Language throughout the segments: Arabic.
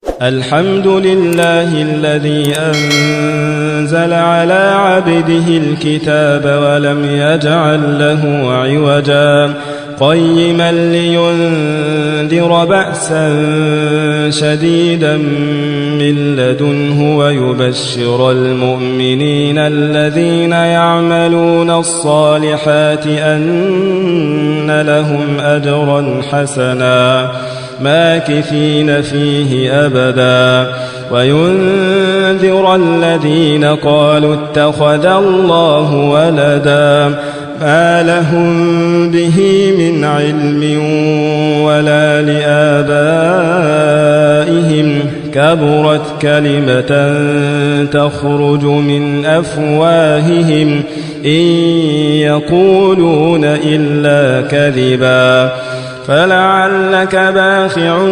الحمد لله الذي أنزل على عبده الكتاب ولم يجعل له عوجا قيما لينذر بأسا شديدا من لدنه ويبشر المؤمنين الذين يعملون الصالحات أن لهم أجرا حسنا ماكثين فيه أبدا وينذر الذين قالوا اتخذ الله ولدا ما لهم به من علم ولا لآبائهم كبرت كلمة تخرج من أفواههم إن يقولون إلا كذبا فلعلك باخع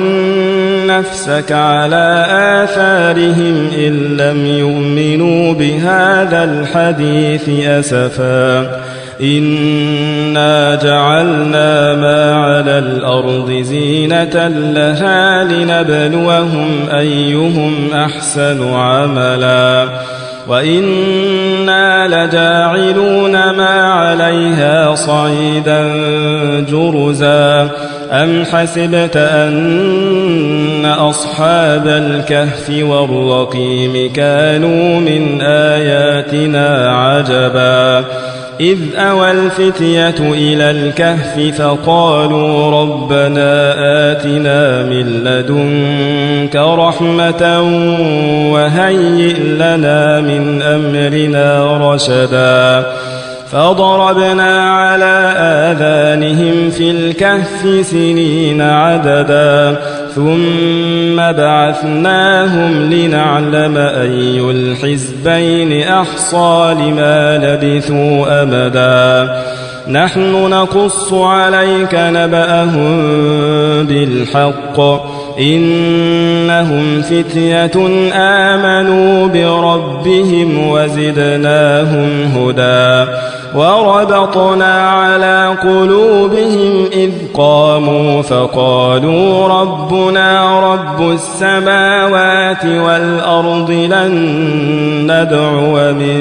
نفسك على آثارهم إن لم يؤمنوا بهذا الحديث أسفا إنا جعلنا ما على الأرض زينة لها لنبلوهم أيهم أحسن عملا وإنا لجاعلون ما عليها صعيدا جرزا أم حسبت أن أصحاب الكهف والرقيم كانوا من آياتنا عجبا إذ أوى الفتية إلى الكهف فقالوا ربنا آتنا من لدنك رحمة وهيئ لنا من أمرنا رشدا فضربنا على آذانهم في الكهف سنين عددا ثم بعثناهم لنعلم أي الحزبين أحصى لما لبثوا أمدا نحن نقص عليك نبأهم بالحق إنهم فتية آمنوا بربهم وزدناهم هدى وربطنا على قلوبهم إذ قاموا فقالوا ربنا رب السماوات والأرض لن ندعو من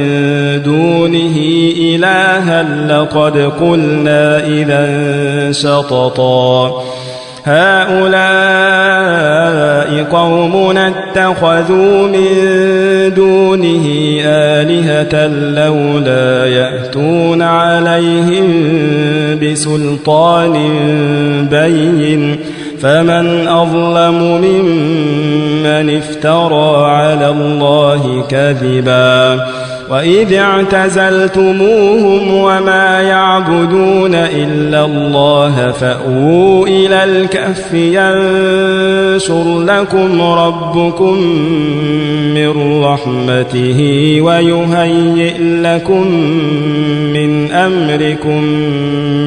دونه إلها لقد قلنا إذا شططا هؤلاء قومنا اتخذوا من دونه آلهة لولا يأتون عليهم بسلطان بين فمن أظلم ممن افترى على الله كذبا وإذ اعتزلتموهم وما يعبدون إلا الله فأووا إلى الكهف ينشر لكم ربكم من رحمته ويهيئ لكم من أمركم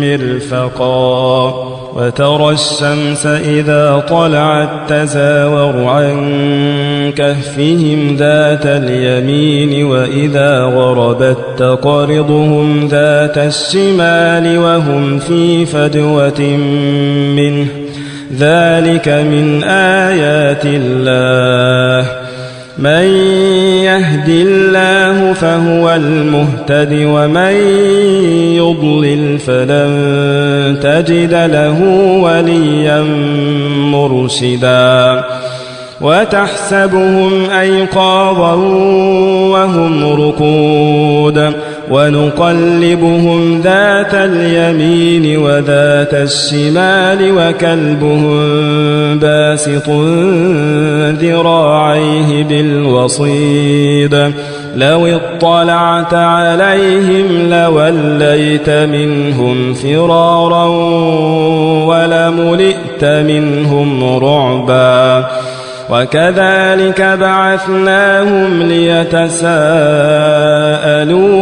مرفقا وترى الشمس إذا طلعت تزاور عن كهفهم ذات اليمين وإذا غربت تقرضهم ذات الشمال وهم في فجوة منه ذلك من آيات الله من يهد الله فهو المهتد ومن يضلل فلن تجد له وليا مرشدا وتحسبهم أيقاظا وهم رقود ونقلبهم ذات اليمين وذات الشمال وكلبهم باسط ذراعيه بالوصيد لو اطلعت عليهم لوليت منهم فرارا ولملئت منهم رعبا وكذلك بعثناهم ليتساءلوا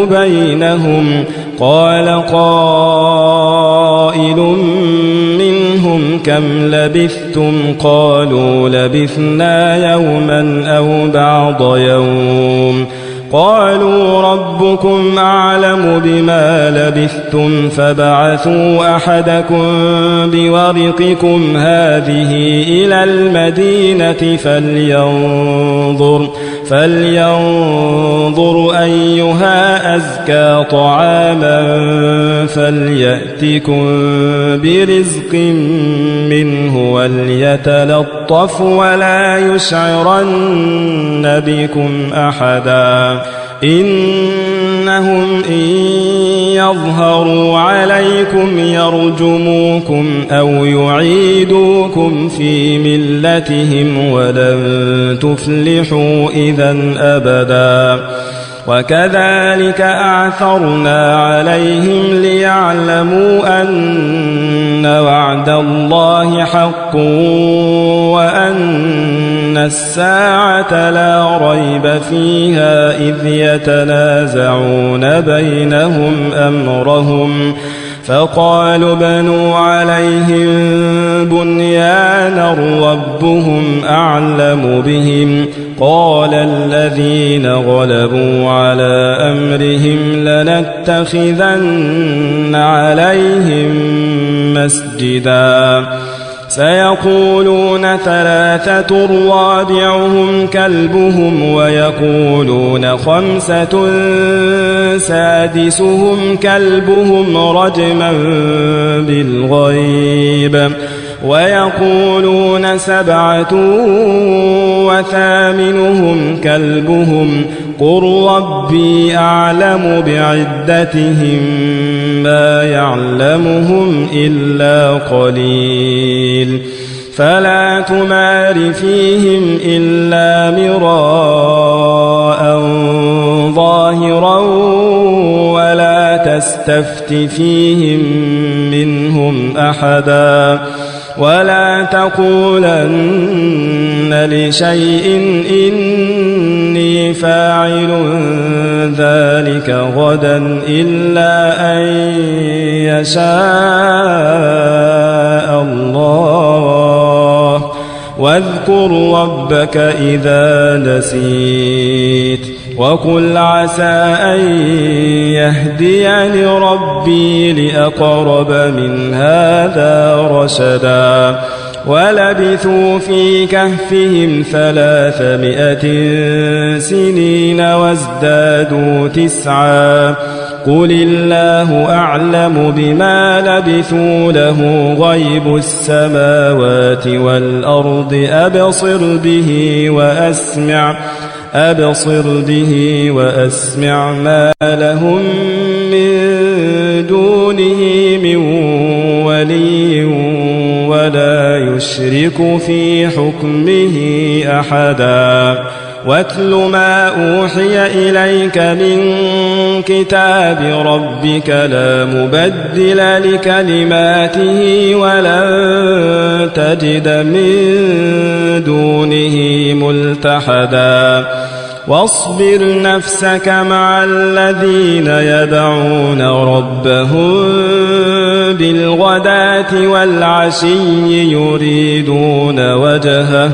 بينهم قال قائل منهم كم لبثتم قالوا لبثنا يوما أو بعض يوم قالوا ربكم أعلم بما لبثتم فبعثوا أحدكم بورقكم هذه إلى المدينة فلينظر أيها أزكى طعاما فليأتكم برزق منه وليتلطف ولا يشعرن بكم أحدا إنهم إن يظهروا عليكم يرجموكم أو يعيدوكم في ملتهم ولن تفلحوا إذا أبدا وكذلك أعثرنا عليهم ليعلموا أن وعد الله حق وأن الساعة لا ريب فيها إذ يتنازعون بينهم أمرهم فقالوا بنوا عليهم بنيانا ربهم أعلم بهم قال الذين غلبوا على أمرهم لنتخذن عليهم مسجدا سيقولون ثلاثة رابعهم كلبهم ويقولون خمسة سادسهم كلبهم رجما بالغيب ويقولون سبعة وثامنهم كلبهم قل ربي أعلم بعدتهم ما يعلمهم إلا قليل فلا تمار فيهم إلا مراء ظاهرا ولا تستفت فيهم منهم أحدا ولا تقولن لشيء إني فاعل ذلك غدا إلا أن يشاء الله واذكر ربك إذا نسيت وقل عسى أن يهديني ربي لأقرب من هذا رشدا ولبثوا في كهفهم 300 سنين وازدادوا 9 قل الله أعلم بما لبثوا له غيب السماوات والأرض أبصر به وأسمع ما لهم من دونه من ولي ولا يشرك في حكمه أحدا واتل ما أوحي إليك من كتاب ربك لا مبدل لكلماته ولن تجد من دونه ملتحدا واصبر نفسك مع الذين يدعون ربهم بالغداة والعشي يريدون وجهه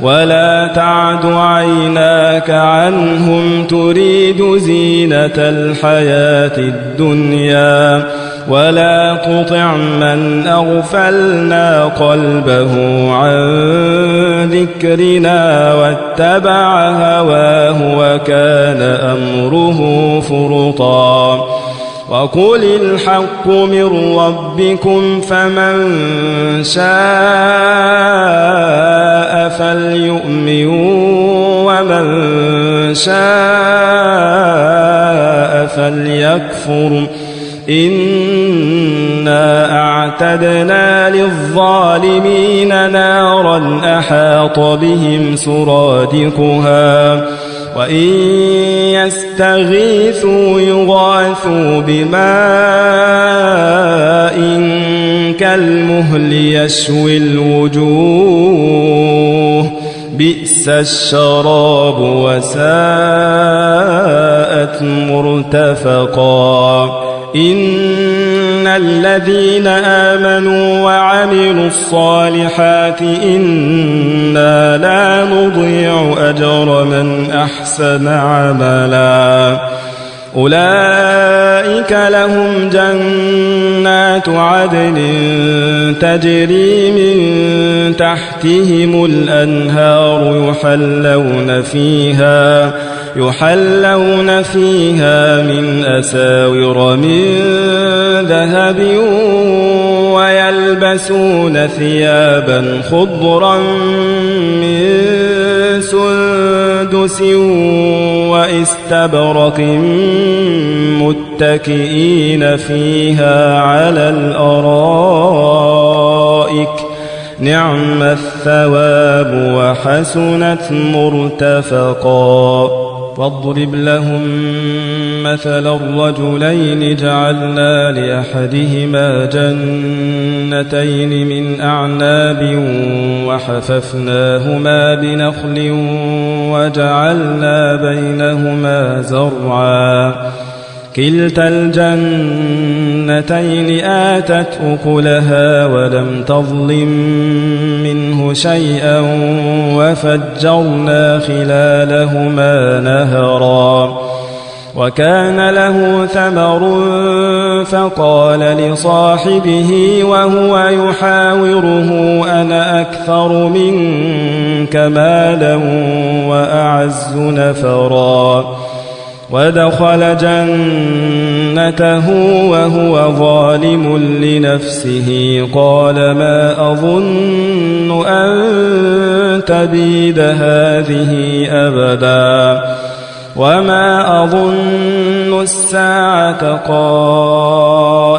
ولا تعد عيناك عنهم تريد زينة الحياة الدنيا ولا تطع من أغفلنا قلبه عن ذكرنا واتبع هواه وكان أمره فرطا وقل الحق من ربكم فمن شاء فليؤمن ومن شاء فليكفر إنا أعتدنا للظالمين نارا أحاط بهم سرادقها وإن يستغيثوا يغاثوا بماء كالمهل يشوي الوجوه بئس الشراب وساءت مرتفقا إن الذين آمنوا وعملوا الصالحات إنا لا نضيع أجر من أحسن عملا أولئك لهم جنات عدن تجري من تحتهم الأنهار يحلون فيها من أساور من ذهب ويلبسون ثيابا خضرا من سندس واستبرق متكئين فيها على الأرائك نعم الثواب وحسنت مرتفقا واضرب لهم مثل الرجلين جعلنا لأحدهما جنتين من أعناب وحففناهما بنخل وجعلنا بينهما زرعا كلتا الجنتين آتت أكلها ولم تظلم منه شيئا وفجرنا خلالهما نهرا وكان له ثمر فقال لصاحبه وهو يحاوره أنا أكثر منك مالا وأعز نفرا ودخل جنته وهو ظالم لنفسه قال ما أظن أن تبيد هذه أبدا وما أظن الساعة قائمة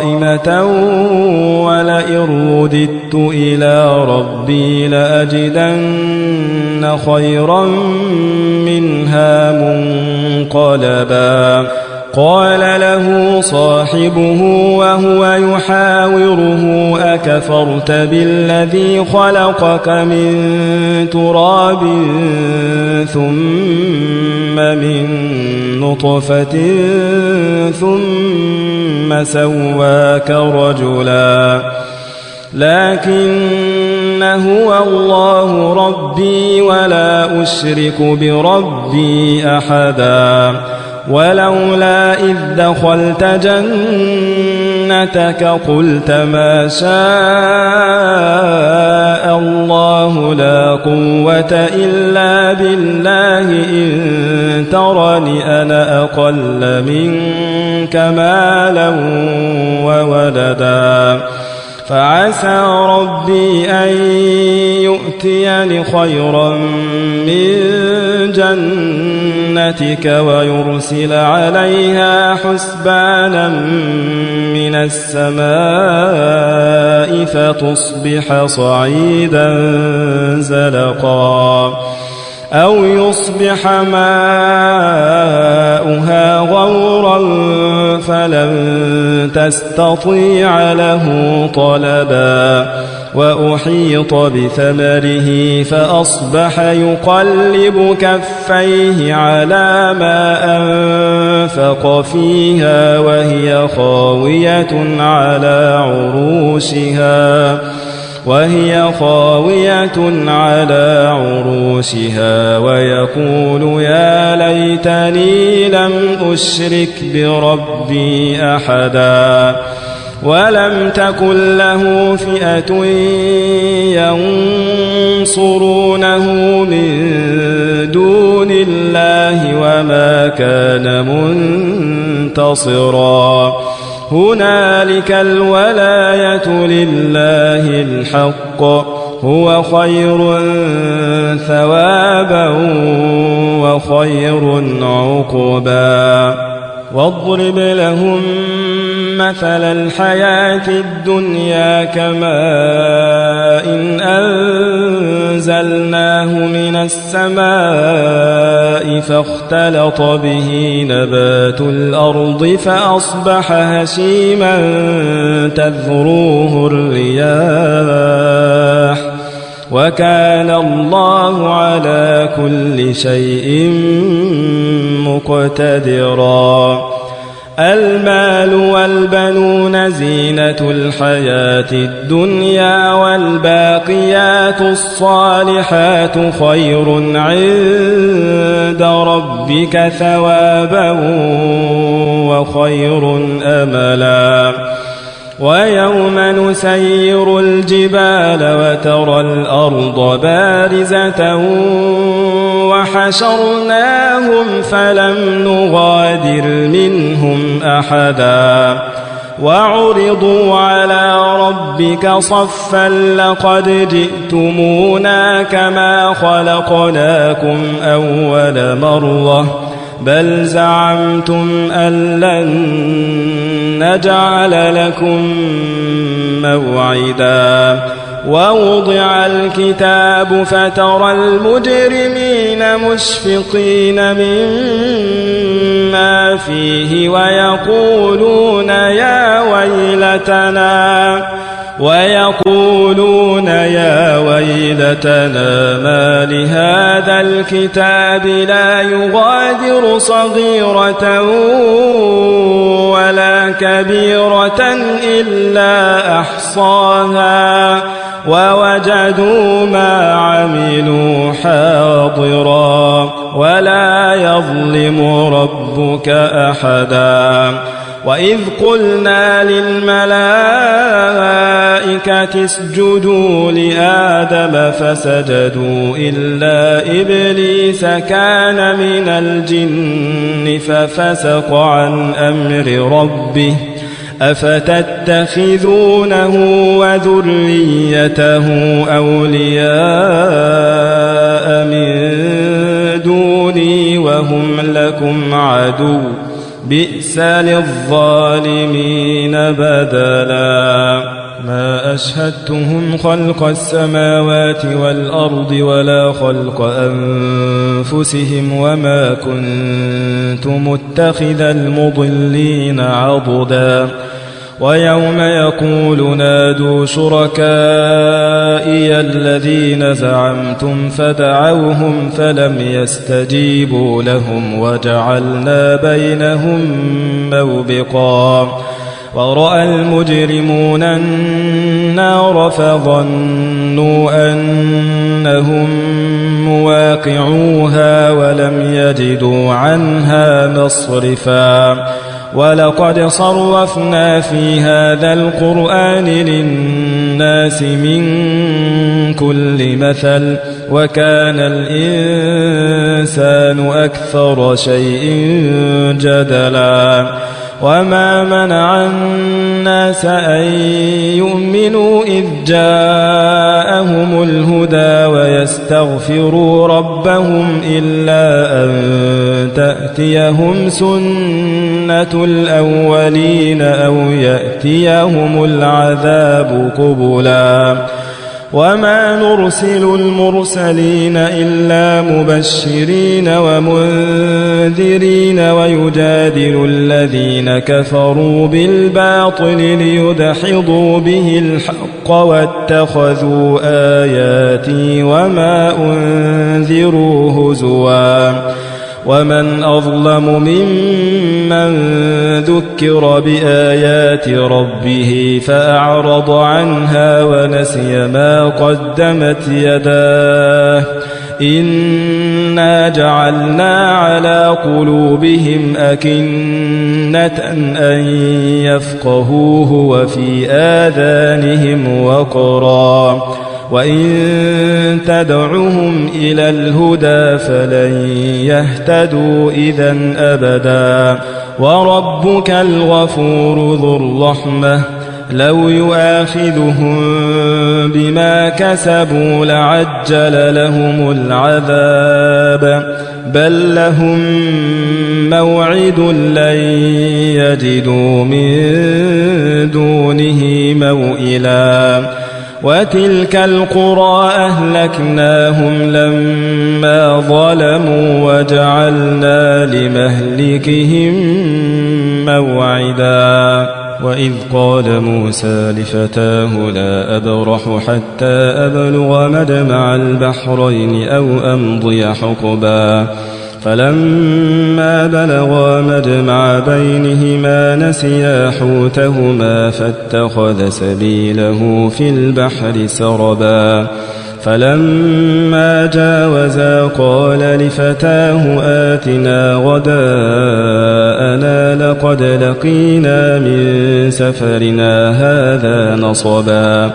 ولئن رددت إلى ربي لأجدن خيرا منها منقلبا قال له صاحبه وهو يحاوره أكفرت بالذي خلقك من تراب ثم من نطفة ثم سواك رجلا لكن هو الله ربي ولا أشرك بربي أحدا ولولا إذ دخلت جنتك قلت ما شاء الله لا قوة إلا بالله إن ترني أنا أقل منك مالا وولدا فعسى ربي أن يؤتيني خيرا من جنتك ويرسل عليها حسبانا من السماء فتصبح صعيدا زلقا أو يصبح ماؤها غورا فلن تستطيع له طلبا وأحيط بثمره فأصبح يقلب كفيه على ما أنفق فيها وهي خاوية على عروشها ويقول يا ليتني لم أشرك بربي أحدا ولم تكن له فئة ينصرونه من دون الله وما كان منتصرا هنالك الولاية لله الحق هو خير ثوابا وخير عقبا واضرب لهم مثل الحياة الدنيا كماء إن أنزلناه من السماء فاختلط به نبات الأرض فأصبح هشيما تذروه الرياح وكان الله على كل شيء مقتدرا المال والبنون زينة الحياة الدنيا والباقيات الصالحات خير عند ربك ثوابا وخير أملا ويوم نسير الجبال وترى الأرض بارزة وحشرناهم فلم نغادر منهم أحدا وعرضوا على ربك صفا لقد جئتمونا كما خلقناكم أول مرة بل زعمتم أن لن نجعل لكم موعدا ووضع الكتاب فترى المجرمين مشفقين مما فيه ويقولون يا ويلتنا ما لهذا الكتاب لا يغادر صغيرة ولا كبيرة إلا أحصاها ووجدوا ما عملوا حاضرا ولا يظلم ربك أحدا وإذ قلنا للملائكة اسجدوا لآدم فسجدوا إلا إبليس كان من الجن ففسق عن أمر ربه أفتتخذونه وذريته أولياء من دوني وهم لكم عدو بئس للظالمين بدلا ما أشهدتهم خلق السماوات والأرض ولا خلق أنفسهم وما كنت متخذ المضلين عضدا ويوم يقول نادوا شركائي الذين زعمتم فدعوهم فلم يستجيبوا لهم وجعلنا بينهم موبقا ورأى المجرمون النار فظنوا أنهم مواقعوها ولم يجدوا عنها مصرفا ولقد صرفنا في هذا القرآن للناس من كل مثل وكان الإنسان أكثر شيء جدلا وما منع الناس أن يؤمنوا إذ جاءهم الهدى ويستغفروا ربهم إلا أن تأتيهم سنة الأولين أو يأتيهم العذاب قبلا وما نرسل المرسلين إلا مبشرين ومنذرين ويجادل الذين كفروا بالباطل ليدحضوا به الحق واتخذوا آياتي وما أنذروا هزوا ومن أظلم ممن ذكر بآيات ربه فأعرض عنها ونسي ما قدمت يداه إنا جعلنا على قلوبهم أكنة أن يفقهوه وفي آذانهم وقرا وإن تدعهم إلى الهدى فلن يهتدوا إذن أبدا وربك الغفور ذو الرحمة لو يؤاخذهم بما كسبوا لعجل لهم العذاب بل لهم موعد لن يجدوا من دونه موئلا وتلك القرى أهلكناهم لما ظلموا وجعلنا لمهلكهم موعدا وإذ قال موسى لفتاه لا أبرح حتى أبلغ مجمع البحرين أو أمضي حقبا فلما بلغا مجمع بينهما نسيا حوتهما فاتخذ سبيله في البحر سربا فلما جاوزا قال لفتاه آتنا غداءنا لقد لقينا من سفرنا هذا نصبا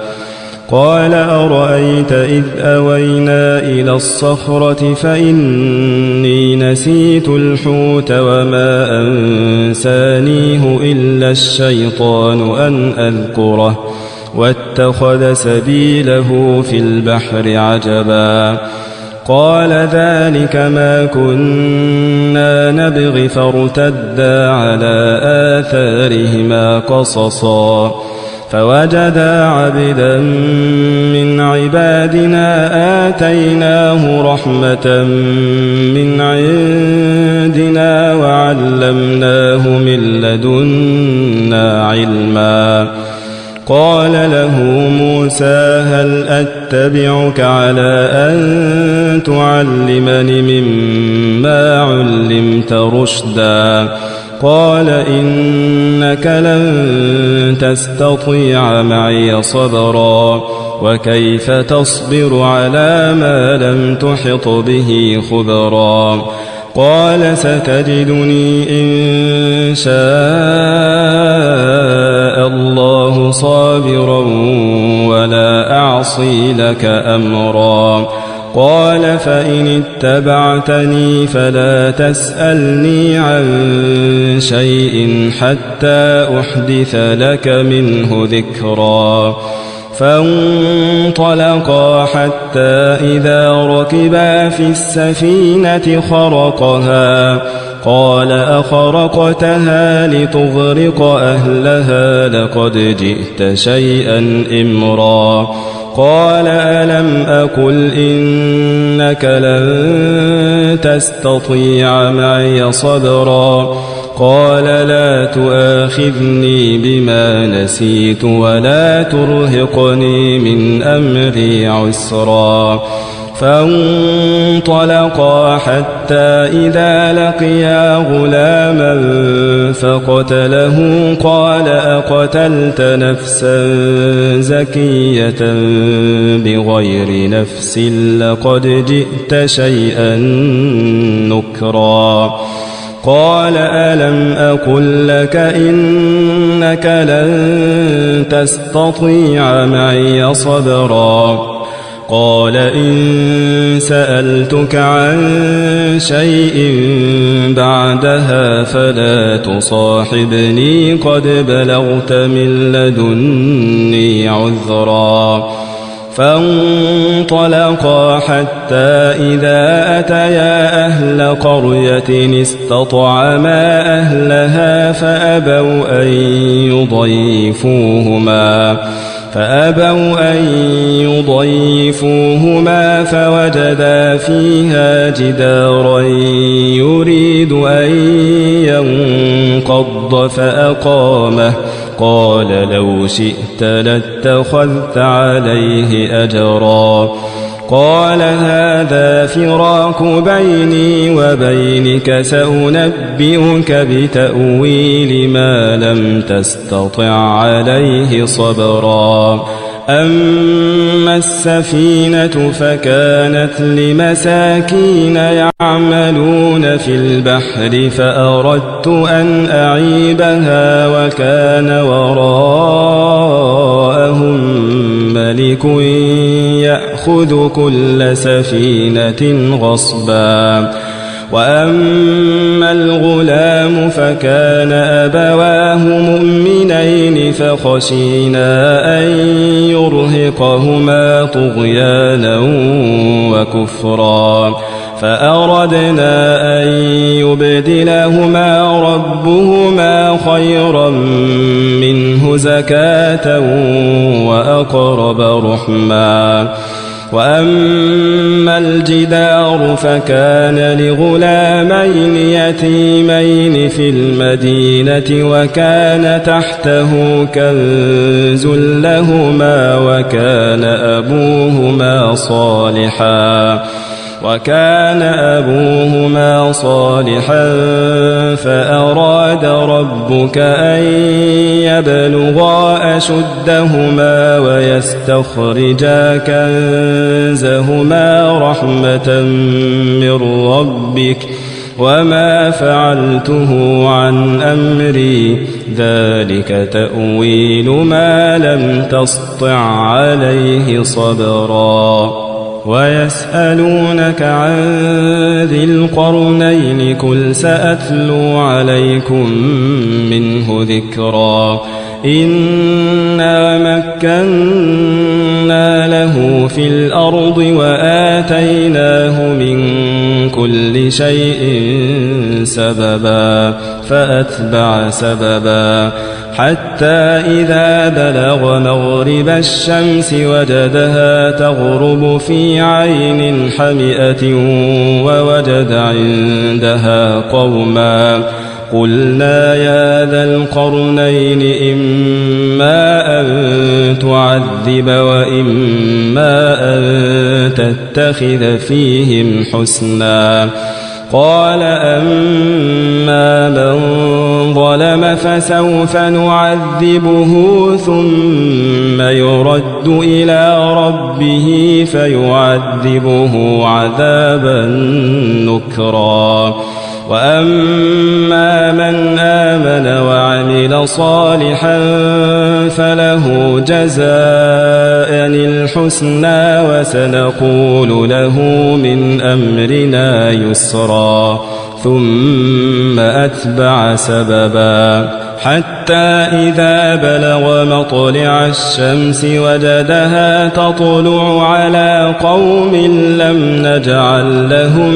قال أرأيت إذ أوينا إلى الصخرة فإني نسيت الحوت وما أنسانيه إلا الشيطان أن أذكره واتخذ سبيله في البحر عجبا قال ذلك ما كنا نبغي فارتدا على آثارهما قصصا فوجدا عبدا من عبادنا آتيناه رحمة من عندنا وعلمناه من لدنا علما قال له موسى هل أتبعك على أن تعلمني مما علمت رشدا قال إنك لن تستطيع معي صبرا وكيف تصبر على ما لم تحط به خبرا قال ستجدني إن شاء الله صابرا ولا أعصي لك أمرا قال فإن اتبعتني فلا تسألني عن شيء حتى أحدث لك منه ذكرا فانطلقا حتى إذا ركبا في السفينة خرقها قال أخرقتها لتغرق أهلها لقد جئت شيئا إمرا قال ألم أقل إنك لن تستطيع معي صبرا قال لا تؤاخذني بما نسيت ولا ترهقني من أمري عسرا فانطلقا حتى إذا لقيا غلاما فقتله قال أقتلت نفسا زكية بغير نفس لقد جئت شيئا نكرا قال ألم أقل لك إنك لن تستطيع معي صبرا قال إن سألتك عن شيء بعدها فلا تصاحبني قد بلغت من لدني عذرا فانطلقا حتى إذا أتيا أهل قرية استطعما أهلها فأبوا أن يضيفوهما فوجدا فيها جدارا يريد أن ينقض فأقامه قال لو شئت لاتخذت عليه أجرا قال هذا فراق بيني وبينك سأنبئك بتأويل ما لم تستطع عليه صبرا أما السفينة فكانت لمساكين يعملون في البحر فأردت أن أعيبها وكان وراءهم ملك يأخذ كل سفينة غصبا وأما الغلام فكان أبواه مؤمنين فخشينا أن يرهقهما طغيانا وكفرا فأردنا أن يبدلهما ربهما خيرا منه زكاة وأقرب رحما وأما الجدار فكان لغلامين يتيمين في المدينة وكان تحته كنز لهما وكان أبوهما صالحا وكان أبوهما صالحا فأراد ربك أن يبلغا أشدهما ويستخرجا كنزهما رحمة من ربك وما فعلته عن أمري ذلك تأويل ما لم تسطع عليه صبرا ويسألونك عن ذي القرنين قل سأتلو عليكم منه ذكرا إنا مكنا له في الأرض وآتيناه من كل شيء سببا فأتبع سببا حتى إذا بلغ مغرب الشمس وجدها تغرب في عين حمئة ووجد عندها قوما قلنا يا ذا القرنين إما أن تعذب وإما أن تتخذ فيهم حسنا قال أما من ظلم فسوف نعذبه ثم يرد إلى ربه فيعذبه عذابا نكرا وأما من آمن وعمل صالحا فله جزاء الحسنى وسنقول له من أمرنا يسرا ثم أتبع سببا حتى إذا بلغ مطلع الشمس وجدها تطلع على قوم لم نجعل لهم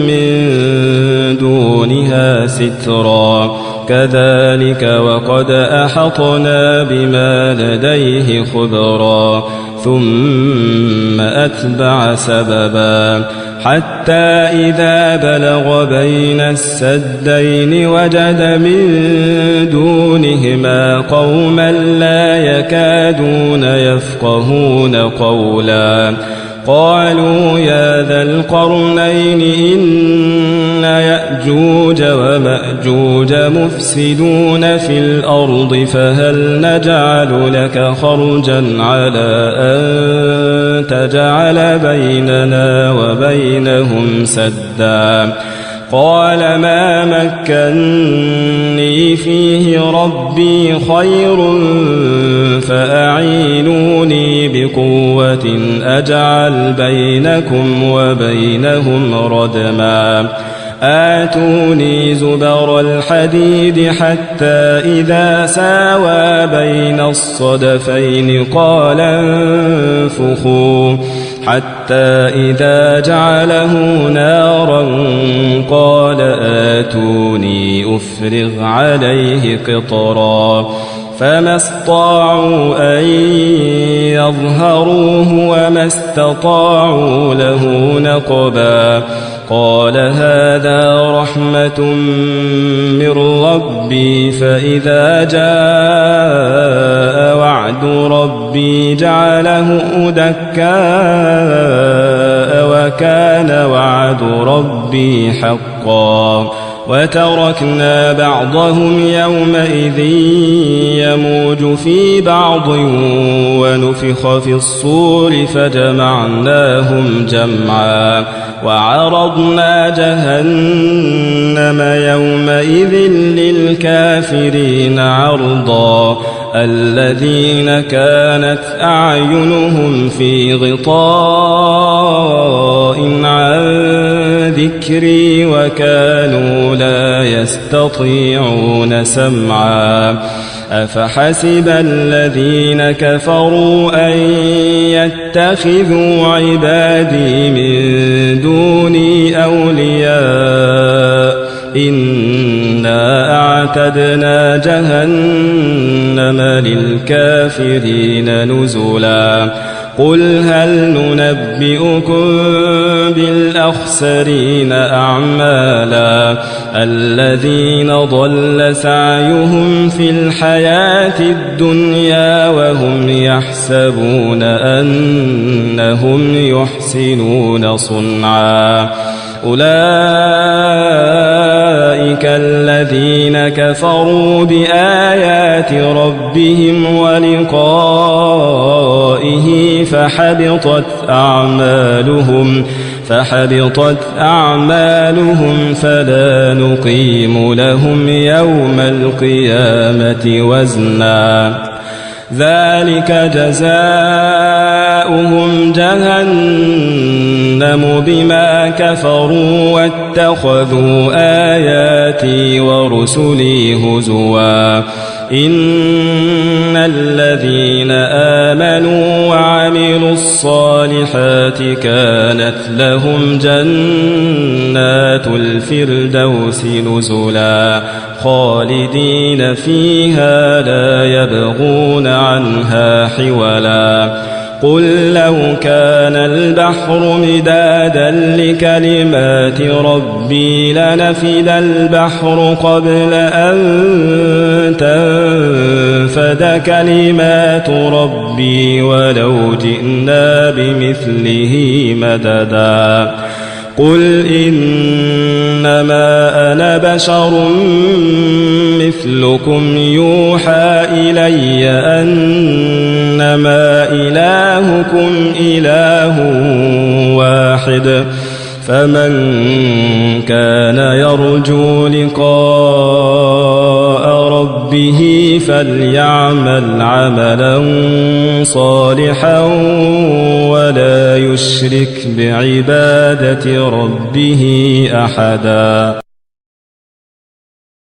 من دونها سترا كذلك وقد أحطنا بما لديه خبرا ثم أتبع سببا حتى إذا بلغ بين السدين وجد من دونهما قوما لا يكادون يفقهون قولا قالوا يا ذا القرنين إن يأجوج ومأجوج مفسدون في الأرض فهل نجعل لك خرجا على أن تجعل بيننا وبينهم سدا قال ما مكني فيه ربي خير فأعينوني بقوة أجعل بينكم وبينهم ردما آتوني زبر الحديد حتى إذا ساوى بين الصدفين قال انفخوا حتى إذا جعله نارا قال آتوني أفرغ عليه قطرا فما استطاعوا أن يظهروه وما استطاعوا له نقبا قال هذا رحمة من ربي فإذا جاء وعد ربي جعله دكاء وكان وعد ربي حقا وتركنا بعضهم يومئذ يموج في بعض ونفخ في الصور فجمعناهم جمعا وعرضنا جهنم يومئذ للكافرين عرضا الذين كانت أعينهم في غطاء عن ذكري وكانوا لا يستطيعون سمعا أفحسب الذين كفروا أن يتخذوا عبادي من دوني أولياء إنا أعتدنا جهنم للكافرين نزلا قل هل ننبئكم بالأخسرين أعمالا الذين ضل سعيهم في الحياة الدنيا وهم يحسبون أنهم يحسنون صنعا أولئك الذين كفروا بآيات ربهم ولقائه فحبطت أعمالهم فلا نقيم لهم يوم القيامة وزنا ذلك جزاؤهم جهنم بما كفروا واتخذوا آياتي ورسلي هزوا إن الذين آمنوا وعملوا الصالحات كانت لهم جنات الفردوس نزلا خالدين فيها لا يبغون عنها حولا قل لو كان البحر مدادا لكلمات ربي لنفد البحر قبل أن تنفد كلمات ربي ولو جئنا بمثله مددا قل إنما أنا بشر مثلكم يوحى إلي أنما إلهكم إله واحد فمن كان يرجو لقاء ربه فليعمل عملا صالحا ولا يشرك بعبادة ربه أحدا